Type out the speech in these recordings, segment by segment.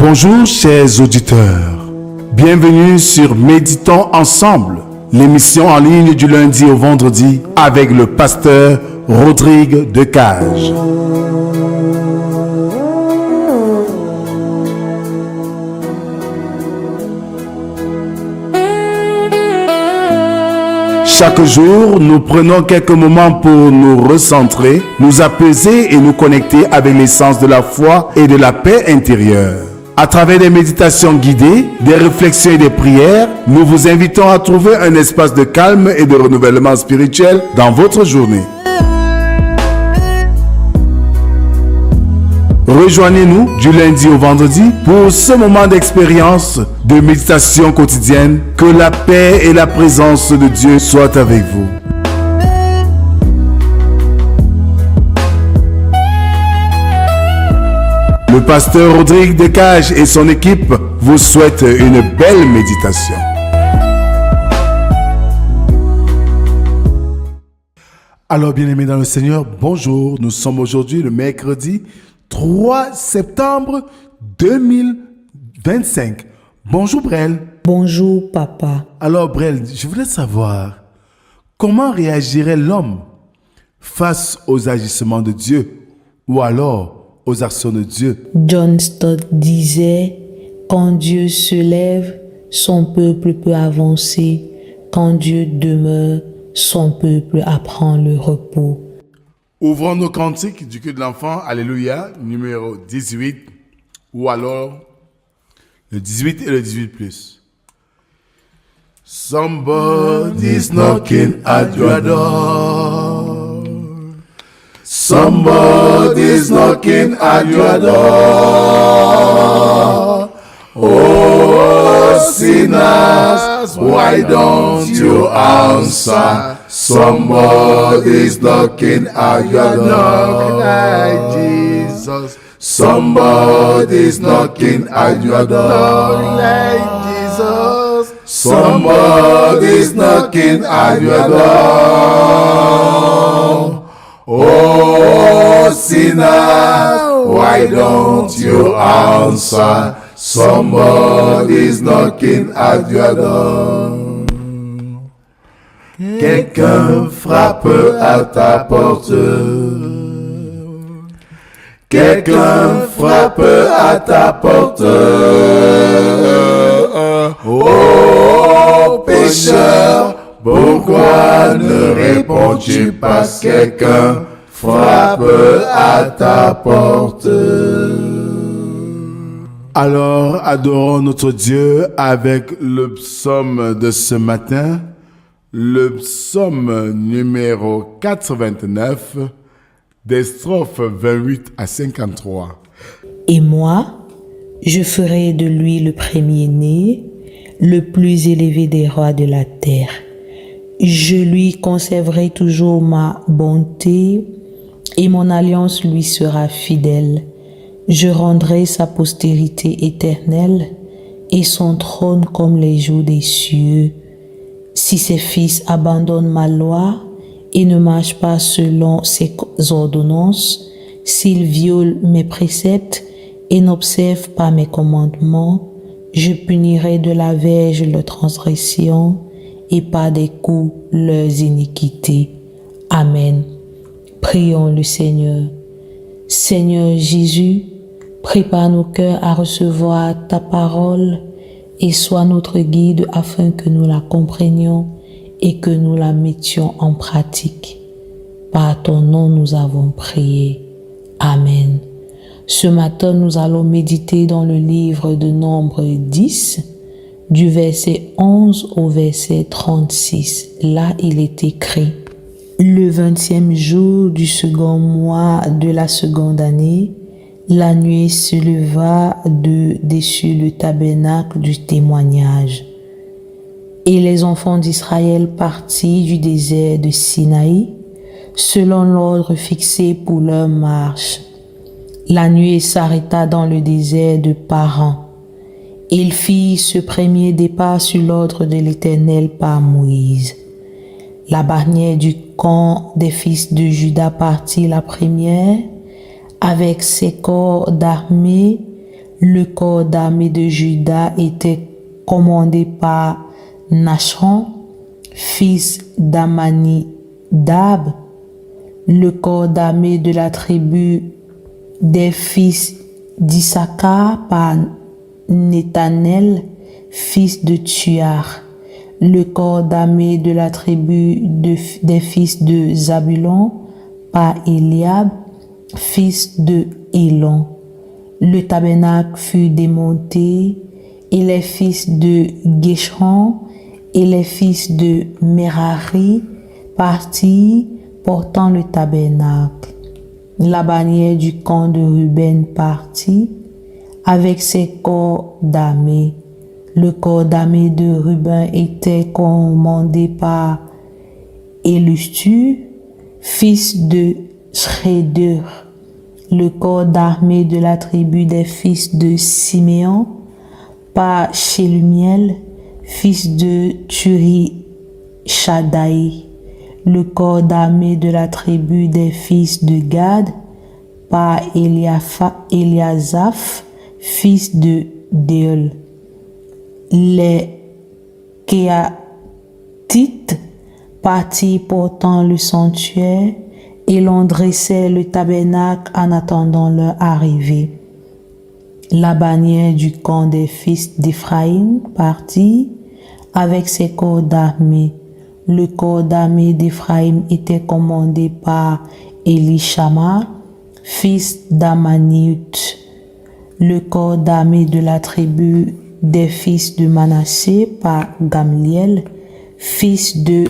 Bonjour chers auditeurs, bienvenue sur Méditons ensemble, l'émission en ligne du lundi au vendredi avec le pasteur Rodrigue Decage. Chaque jour, nous prenons quelques moments pour nous recentrer, nous apaiser et nous connecter avec l'essence de la foi et de la paix intérieure. À travers des méditations guidées, des réflexions et des prières, nous vous invitons à trouver un espace de calme et de renouvellement spirituel dans votre journée. Rejoignez-nous du lundi au vendredi pour ce moment d'expérience de méditation quotidienne. Que la paix et la présence de Dieu soient avec vous. Le pasteur Rodrigue Decage et son équipe vous souhaitent une belle méditation. Alors, bien-aimés dans le Seigneur, bonjour. Nous sommes aujourd'hui le mercredi 3 septembre 2025. Bonjour Brel. Bonjour papa. Alors Brel, je voulais savoir comment réagirait l'homme face aux agissements de Dieu ou alors aux actions de Dieu. John Stott disait, quand Dieu se lève, son peuple peut avancer. Quand Dieu demeure, son peuple apprend le repos. Ouvrons nos cantiques du cœur de l'enfant, Alléluia, numéro 18, ou alors le 18 et le 18+. Somebody's knocking at your door. Somebody's knocking at your door. Oh, sinners, why don't you answer? Somebody's knocking at your door, like Jesus. Somebody's knocking at your door, like Jesus. Somebody's knocking at your door. Oh, sinner, why don't you answer? Somebody's knocking at your door. Quelqu'un frappe à ta porte. Quelqu'un frappe à ta porte. Oh, pécheur, pourquoi ne réponds-tu pas? Quelqu'un frappe à ta porte. Alors, adorons notre Dieu avec le psaume de ce matin. Le psaume numéro 89, des strophes 28 à 53. Et moi, je ferai de lui le premier-né, le plus élevé des rois de la terre. Je lui conserverai toujours ma bonté et mon alliance lui sera fidèle. Je rendrai sa postérité éternelle et son trône comme les jours des cieux. Si ses fils abandonnent ma loi et ne marchent pas selon ses ordonnances, s'ils violent mes préceptes et n'observent pas mes commandements, je punirai de la verge leurs transgressions et par des coups leurs iniquités. Amen. Prions le Seigneur. Seigneur Jésus, prépare nos cœurs à recevoir ta parole et sois notre guide afin que nous la comprenions et que nous la mettions en pratique. Par ton nom, nous avons prié. Amen. Ce matin, nous allons méditer dans le livre de Nombre 10, du verset 11 au verset 36. Là, il est écrit: Le 20e jour du second mois de la seconde année, la nuée se leva dessus le tabernacle du témoignage. Et les enfants d'Israël partirent du désert de Sinaï, selon l'ordre fixé pour leur marche. La nuée s'arrêta dans le désert de Paran. Ils firent ce premier départ sur l'ordre de l'Éternel par Moïse. La bannière du camp des fils de Juda partit la première, avec ses corps d'armée, Le corps d'armée de Juda était commandé par Nachshon, fils d'Amminadab. Le corps d'armée de la tribu des fils d'Issachar par Nethanel, fils de Tuar. Le corps d'armée de la tribu des fils de Zabulon par Eliab, fils de Hélon. Le tabernacle fut démonté et les fils de Géshon et les fils de Merari partirent portant le tabernacle. La bannière du camp de Ruben partit avec ses corps d'armée. Le corps d'armée de Ruben était commandé par Élustu, fils de Shréder. Le corps d'armée de la tribu des fils de Siméon par Shelumiel, fils de Turi-Shaddaï. Le corps d'armée de la tribu des fils de Gad par Eliasaph, fils de Déol. Les Kéatites partirent portant le sanctuaire et l'on dressait le tabernacle en attendant leur arrivée. La bannière du camp des fils d'Éphraïm partit avec ses corps d'armée. Le corps d'armée d'Éphraïm était commandé par Élishama, fils d'Amaniut. Le corps d'armée de la tribu des fils de Manassé par Gamliel, fils de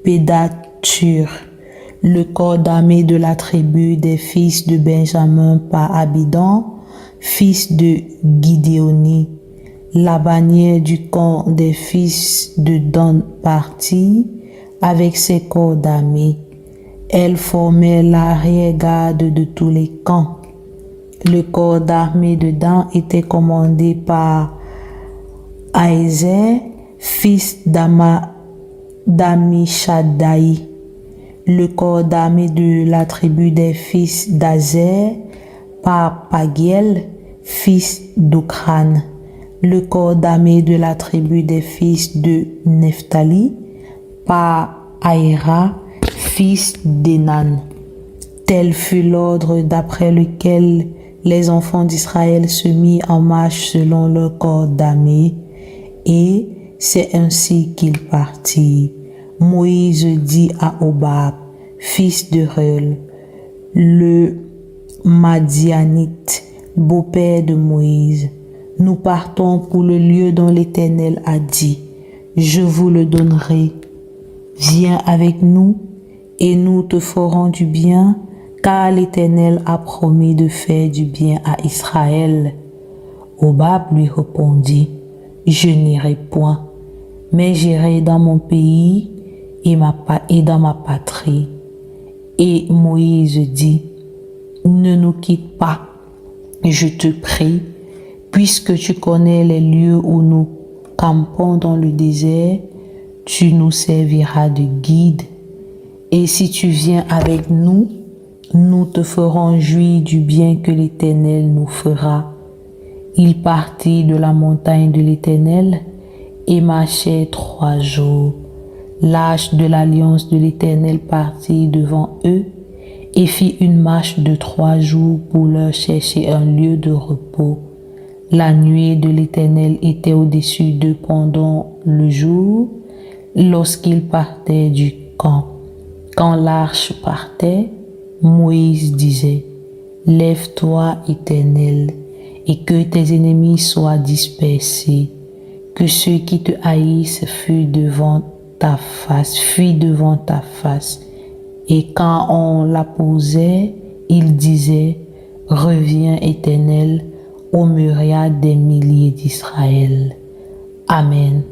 Pédathur. Le corps d'armée de la tribu des fils de Benjamin par Abidan, fils de Gidéoni. La bannière du camp des fils de Dan partit avec ses corps d'armée. Elle formait l'arrière-garde de tous les camps. Le corps d'armée de Dan était commandé par Aézer, fils d'Amishadaï. Le corps d'armée de la tribu des fils d'Azer par Pagiel, fils d'Okran. Le corps d'armée de la tribu des fils de Nephtali par Aïra, fils d'Enan. Tel fut l'ordre d'après lequel les enfants d'Israël se mirent en marche selon leur corps d'armée, et c'est ainsi qu'ils partirent. Moïse dit à Hobab, fils de Reuel, le Madianite, beau-père de Moïse: nous partons pour le lieu dont l'Éternel a dit, je vous le donnerai. Viens avec nous et nous te ferons du bien, car l'Éternel a promis de faire du bien à Israël. Hobab lui répondit, je n'irai point, mais j'irai dans mon pays et dans ma patrie. Et Moïse dit, ne nous quitte pas, je te prie, puisque tu connais les lieux où nous campons dans le désert, tu nous serviras de guide. Et si tu viens avec nous, nous te ferons jouir du bien que l'Éternel nous fera. Ils partirent de la montagne de l'Éternel et marchèrent 3 jours. L'arche de l'alliance de l'Éternel partit devant eux et fit une marche de 3 jours pour leur chercher un lieu de repos. La nuée de l'Éternel était au-dessus d'eux pendant le jour, lorsqu'ils partaient du camp. Quand l'arche partait, Moïse disait, « Lève-toi, Éternel, et que tes ennemis soient dispersés, que ceux qui te haïssent fuient devant ta face. » Et quand on la posait, il disait, « Reviens, Éternel, aux myriades des milliers d'Israël. » Amen.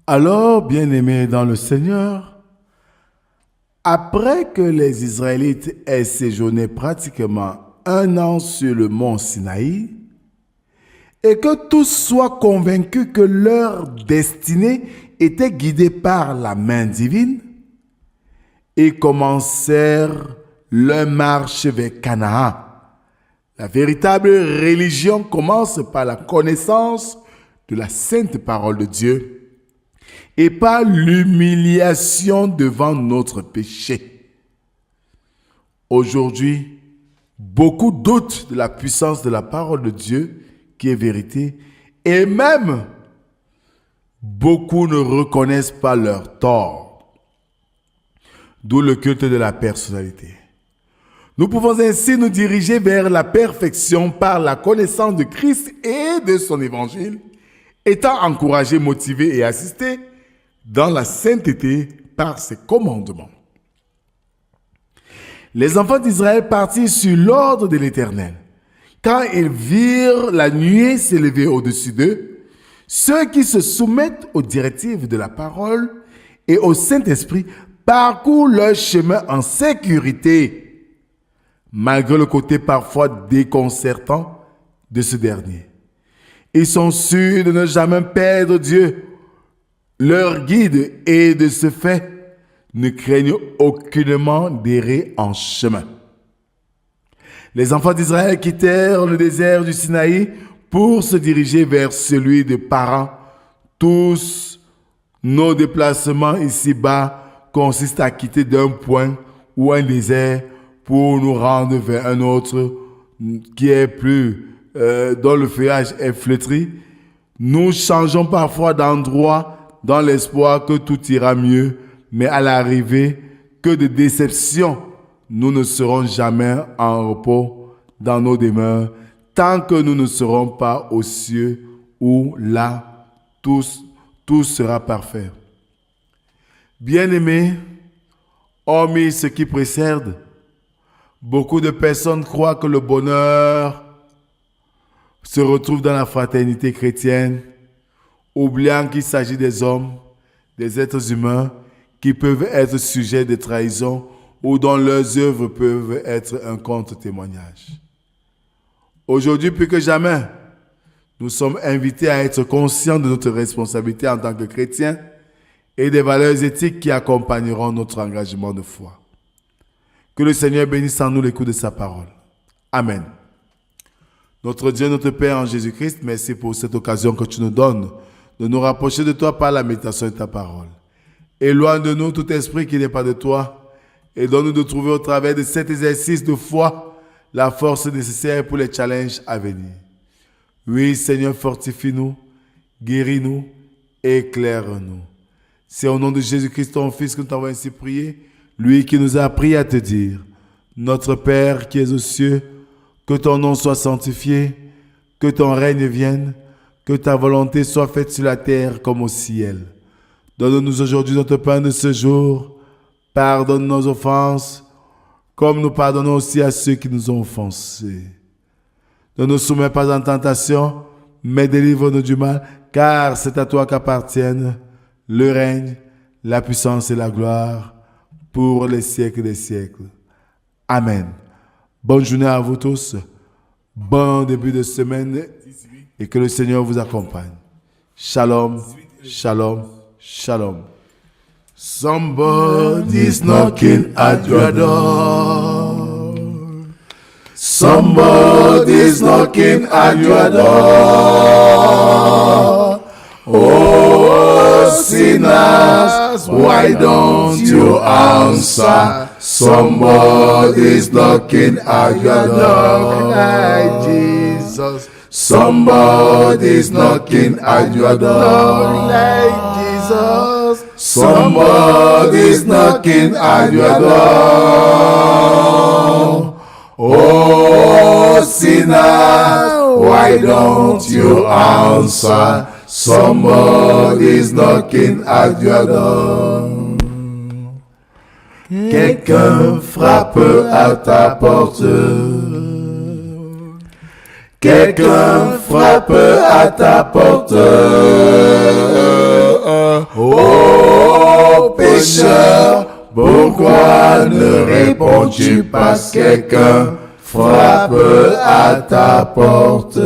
Alors, bien-aimés dans le Seigneur, après que les Israélites aient séjourné pratiquement 1 an sur le mont Sinaï, et que tous soient convaincus que leur destinée était guidée par la main divine, ils commencèrent leur marche vers Canaan, La véritable religion commence par la connaissance de la sainte parole de Dieu et par l'humiliation devant notre péché. Aujourd'hui, beaucoup doutent de la puissance de la parole de Dieu qui est vérité et même beaucoup ne reconnaissent pas leur tort. D'où le culte de la personnalité. Nous pouvons ainsi nous diriger vers la perfection par la connaissance de Christ et de son évangile, étant encouragés, motivés et assistés dans la sainteté par ses commandements. Les enfants d'Israël partirent sur l'ordre de l'Éternel. Quand ils virent la nuée s'élever au-dessus d'eux, ceux qui se soumettent aux directives de la parole et au Saint-Esprit parcourent leur chemin en sécurité, malgré le côté parfois déconcertant de ce dernier. Ils sont sûrs de ne jamais perdre Dieu, leur guide, et de ce fait, ne craignent aucunement d'errer en chemin. Les enfants d'Israël quittèrent le désert du Sinaï pour se diriger vers celui de Paran. Tous nos déplacements ici-bas consistent à quitter d'un point ou un désert pour nous rendre vers un autre qui est plus, dont le feuillage est flétri. Nous changeons parfois d'endroit dans l'espoir que tout ira mieux, mais à l'arrivée, que de déception, nous ne serons jamais en repos dans nos demeures tant que nous ne serons pas aux cieux où là, tout sera parfait. Bien-aimés, hormis ce qui précède, beaucoup de personnes croient que le bonheur se retrouve dans la fraternité chrétienne, oubliant qu'il s'agit des hommes, des êtres humains qui peuvent être sujets de trahison ou dont leurs œuvres peuvent être un contre-témoignage. Aujourd'hui, plus que jamais, nous sommes invités à être conscients de notre responsabilité en tant que chrétiens et des valeurs éthiques qui accompagneront notre engagement de foi. Que le Seigneur bénisse en nous l'écoute de sa parole. Amen. Notre Dieu, notre Père en Jésus-Christ, merci pour cette occasion que tu nous donnes de nous rapprocher de toi par la méditation de ta parole. Éloigne de nous tout esprit qui n'est pas de toi et donne-nous de trouver au travers de cet exercice de foi la force nécessaire pour les challenges à venir. Oui, Seigneur, fortifie-nous, guéris-nous, éclaire-nous. C'est au nom de Jésus-Christ, ton Fils, que nous t'avons ainsi prié, lui qui nous a appris à te dire, notre Père qui es aux cieux, que ton nom soit sanctifié, que ton règne vienne, que ta volonté soit faite sur la terre comme au ciel. Donne-nous aujourd'hui notre pain de ce jour, pardonne nos offenses, comme nous pardonnons aussi à ceux qui nous ont offensés. Ne nous soumets pas en tentation, mais délivre-nous du mal, car c'est à toi qu'appartiennent le règne, la puissance et la gloire, pour les siècles des siècles. Amen. Bonne journée à vous tous. Bon début de semaine et que le Seigneur vous accompagne. Shalom, shalom, shalom. Somebody's knocking at your door. Somebody's knocking at your door. Oh, sinners, why don't you answer? Somebody's knocking at your door, like Jesus. Somebody's knocking at your door, like Jesus. Somebody's knocking at your door. Oh, sinner, why don't you answer? Somebody's knocking at your door. Quelqu'un frappe à ta porte. Quelqu'un frappe à ta porte. Oh, pécheur, pourquoi ne réponds-tu pas? Quelqu'un frappe à ta porte.